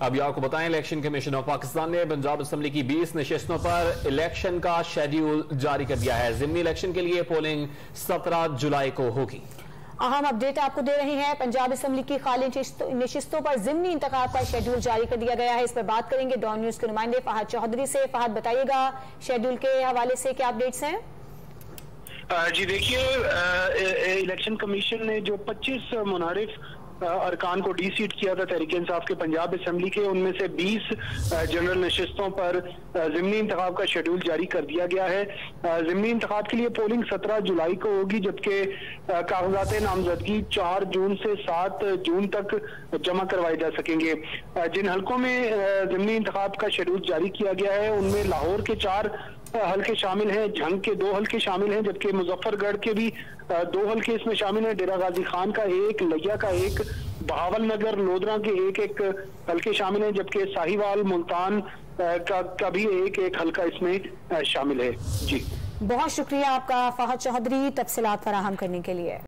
अभी आपको बताएं, इलेक्शन कमीशन ऑफ पाकिस्तान ने पंजाब असम्बली की 20 नशिस्तों पर इलेक्शन का शेड्यूल जारी कर दिया है। ज़िमनी इलेक्शन के लिए पोलिंग 17 जुलाई को होगी। अहम अपडेट आपको दे रही हैं, पंजाब असम्बली की खाली नशिस्तों पर ज़िमनी इंतखाब का शेड्यूल जारी कर दिया गया है। इस पर बात करेंगे डॉन न्यूज के नुमाइंदे फहद चौधरी से। फहद, बताइएगा शेड्यूल के हवाले से क्या अपडेट्स हैं? जी देखिए, इलेक्शन कमीशन ने जो 25 मुनारिफ अरकान को डी सीट किया था तहरीक इंसाफ के पंजाब असम्बली के, उनमें से 20 जनरल नशिस्तों पर ज़िमनी इंतखाब का शेड्यूल जारी कर दिया गया है। ज़िमनी इंतखाब के लिए पोलिंग 17 जुलाई को होगी, जबकि कागजात नामजदगी 4 जून से 7 जून तक जमा करवाए जा सकेंगे। जिन हलकों में ज़िमनी इंतखाब का शेड्यूल जारी किया गया है उनमें लाहौर के 4 हल्के शामिल हैं, झंग के 2 हल्के शामिल हैं, जबकि मुजफ्फरगढ़ के भी 2 हल्के इसमें शामिल हैं। डेरा गाजी खान का 1, लिया का 1, बहावल नगर, लोधरा के 1 हल्के शामिल हैं, जबकि साहिवाल मुल्तान का भी 1 हल्का इसमें शामिल है। जी, बहुत शुक्रिया आपका फहद चौधरी, तफसीलात फराहम करने के लिए।